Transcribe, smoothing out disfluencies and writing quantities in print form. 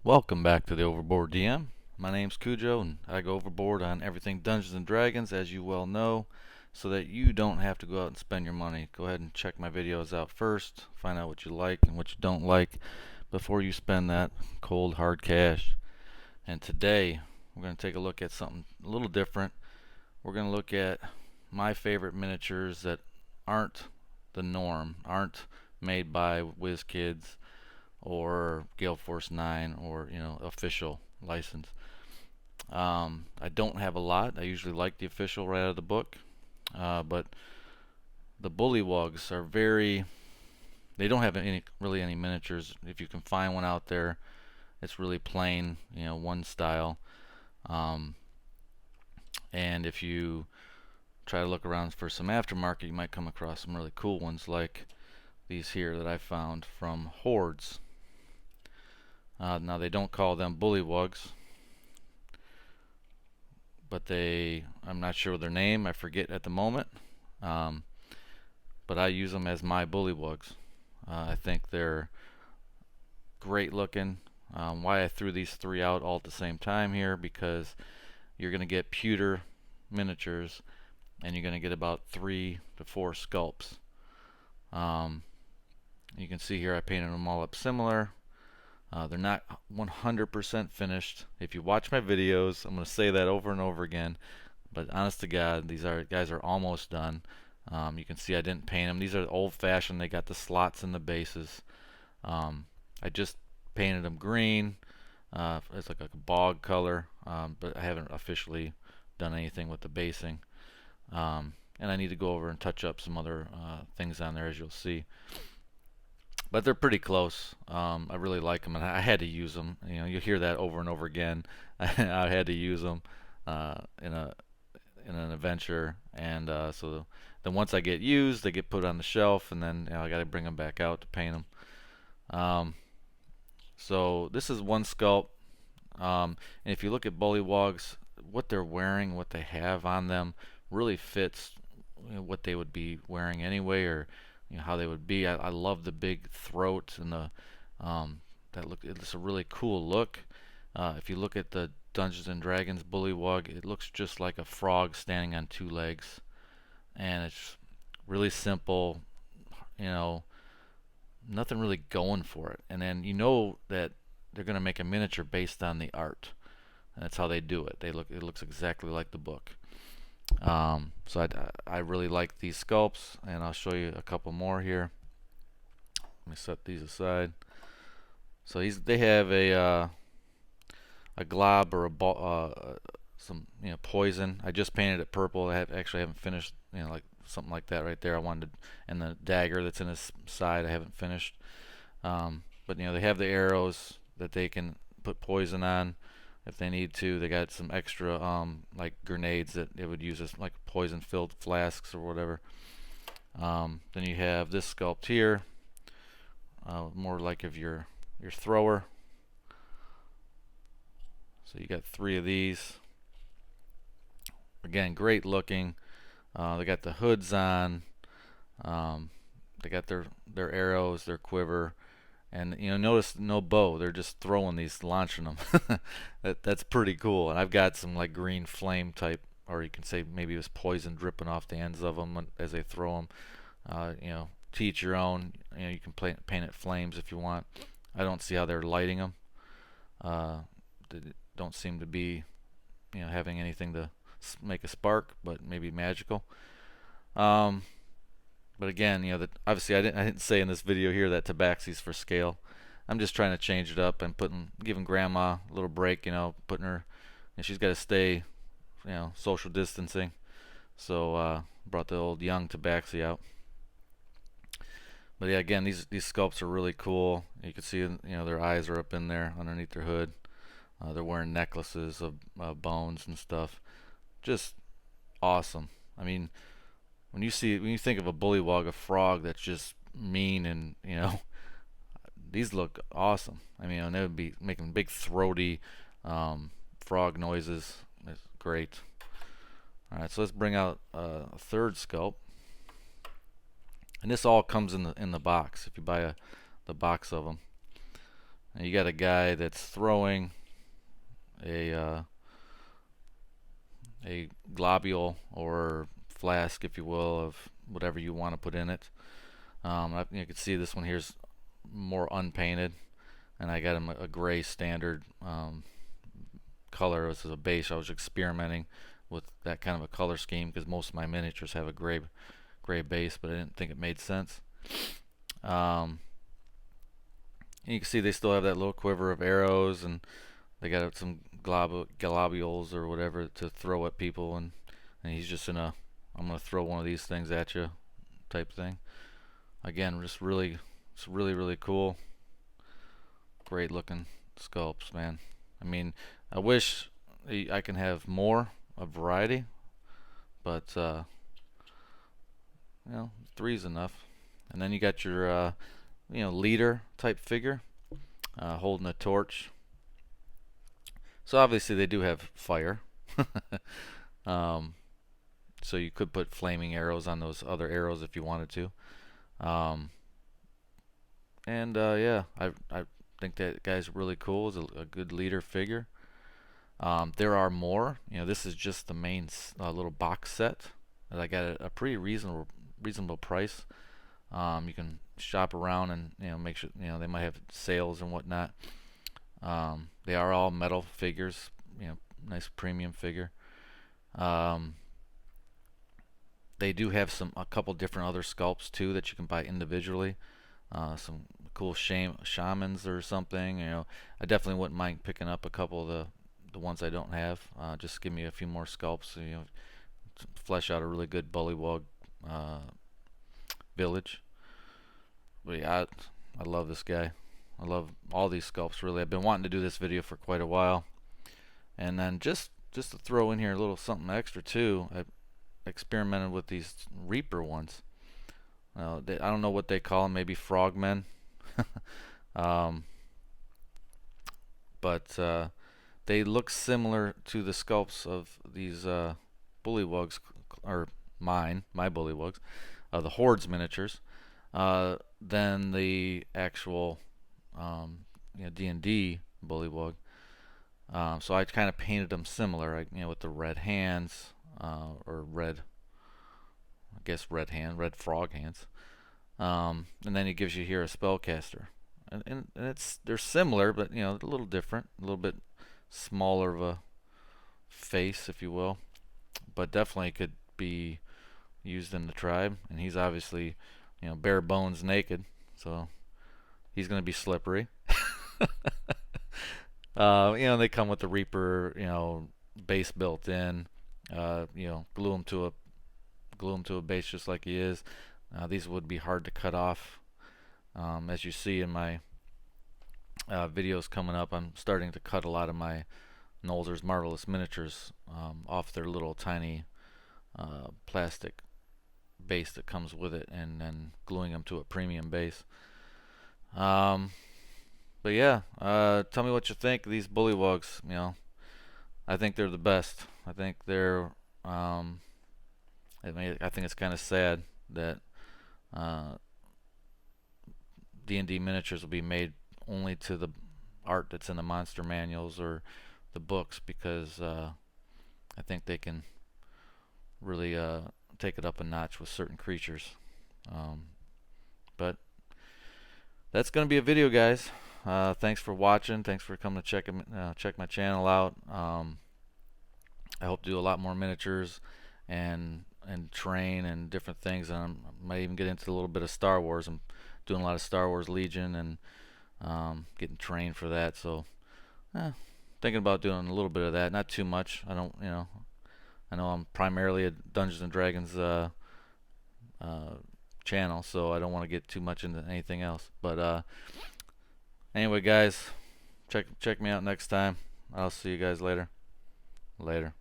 Welcome back to the Overboard DM. My name's Cujo and I go overboard on everything Dungeons and Dragons, as you well know, so that you don't have to go out and spend your money. Go ahead and check my videos out first, find out what you like and what you don't like before you spend that cold hard cash. And today we're going to take a look at something a little different. We're going to look at my favorite miniatures that aren't the norm, aren't made by WizKids or Gale Force 9 or official license. I don't have a lot. I usually like the official right out of the book, but the Bullywugs are very. They don't have any miniatures. If you can find one out there, it's really plain, one style. Um, and if you try to look around for some aftermarket, you might come across some really cool ones like these here that I found from Hoards. Now they don't call them Bullywugs, but I'm not sure their name. I forget at the moment. Um, but I use them as my Bullywugs. I think they're great looking. Why I threw these three out all at the same time here, because you're going to get pewter miniatures and you're going to get about 3 to 4 sculpts. You can see here I painted them all up similar. They're not 100% finished. If you watch my videos, I'm going to say that over and over again, but honest to God, these guys are almost done. You can see I didn't paint them. These are old-fashioned. They got the slots in the bases. I just painted them green. It's like a bog color, but I haven't officially done anything with the basing. And I need to go over and touch up some other things on there, as you'll see. But they're pretty close. I really like them, and I had to use them. You hear that over and over again. I had to use them in an adventure, and so then once I get used, they get put on the shelf, and then I got to bring them back out to paint them. So this is one sculpt, and if you look at Bullywugs, what they're wearing, what they have on them, really fits what they would be wearing anyway, or how they would be. I love the big throat and the that look. It's a really cool look. If you look at the Dungeons and Dragons Bullywug, it looks just like a frog standing on 2 legs, and it's really simple. You know, nothing really going for it. And then that they're going to make a miniature based on the art. And that's how they do it. It looks exactly like the book. So I really like these sculpts, and I'll show you a couple more here. Let me set these aside. So they have a glob or a ball, some poison. I just painted it purple. Actually haven't finished, like something like that right there. I wanted to, and the dagger that's in his side I haven't finished. But they have the arrows that they can put poison on if they need to. They got some extra like grenades that they would use as like poison filled flasks or whatever. Then you have this sculpt here, more like of your thrower. So you got 3 of these. Again, great looking. They got the hoods on. They got their arrows, their quiver, and notice no bow. They're just throwing these, launching them. That's pretty cool. And I've got some like green flame type, or you can say maybe it was poison dripping off the ends of them as they throw them. To each your own. You can paint it flames if you want. I don't see how they're lighting them. They don't seem to be, having anything to make a spark, but maybe magical. But again, that obviously I didn't say in this video here that tabaxi's for scale. I'm just trying to change it up and giving grandma a little break, putting her, and she's got to stay, social distancing. So brought the old young tabaxi out. But yeah, again, these sculpts are really cool. You can see, their eyes are up in there underneath their hood. They're wearing necklaces of bones and stuff. Just awesome. I mean, when you think of a bullywug, a frog that's just mean, and these look awesome. I mean, they would be making big throaty frog noises. It's great. All right, so let's bring out a third sculpt, and this all comes in the box if you buy the box of them. And you got a guy that's throwing a a globule or flask, if you will, of whatever you want to put in it. You can see this one here's more unpainted, and I got him a gray standard color as a base. I was experimenting with that kind of a color scheme because most of my miniatures have a gray base, but I didn't think it made sense. You can see they still have that little quiver of arrows, and they got some globules or whatever to throw at people, and he's just in a I'm gonna throw one of these things at you type thing. Again, it's really cool. Great looking sculpts, man. I mean, I wish I can have more, a variety, but you know, three's enough. And then you got your leader type figure holding a torch. So obviously they do have fire. So you could put flaming arrows on those other arrows if you wanted to. Yeah, I think that guy's really cool. Is a good leader figure. There are more. This is just the main little box set that I got at a pretty reasonable price. You can shop around and make sure they might have sales and whatnot. They are all metal figures. Nice premium figure. They do have a couple different other sculpts too that you can buy individually. Some cool shamans or something. I definitely wouldn't mind picking up a couple of the ones I don't have. Just give me a few more sculpts. To flesh out a really good Bullywug village. But yeah, I love this guy. I love all these sculpts really. I've been wanting to do this video for quite a while. And then just to throw in here a little something extra too, I experimented with these Reaper ones. I don't know what they call them, maybe frogmen. But they look similar to the sculpts of these Bullywugs, or my Bullywugs, the Hoards miniatures, than the actual D&D Bullywug. So I kind of painted them similar, with the red hands, or red frog hands. And then he gives you here a spellcaster, and they're similar, but a little different, a little bit smaller of a face, if you will, but definitely could be used in the tribe. And he's obviously bare bones naked, so he's gonna be slippery. They come with the Reaper base built in. Glue him to a base just like he is. These would be hard to cut off. As you see in my videos coming up, I'm starting to cut a lot of my Nolzur's Marvelous Miniatures off their little tiny plastic base that comes with it, and then gluing them to a premium base. But yeah, tell me what you think of these Bullywugs. I think they're the best. I think they're I think it's kind of sad that D&D miniatures will be made only to the art that's in the monster manuals or the books, because I think they can really take it up a notch with certain creatures. But that's going to be a video, guys. Thanks for watching. Thanks for coming to check my channel out. I hope to do a lot more miniatures and train and different things. And I might even get into a little bit of Star Wars. I'm doing a lot of Star Wars Legion and getting trained for that. So thinking about doing a little bit of that. Not too much. I don't, I know I'm primarily a Dungeons and Dragons channel, so I don't want to get too much into anything else. But anyway, guys, check me out next time. I'll see you guys later. Later.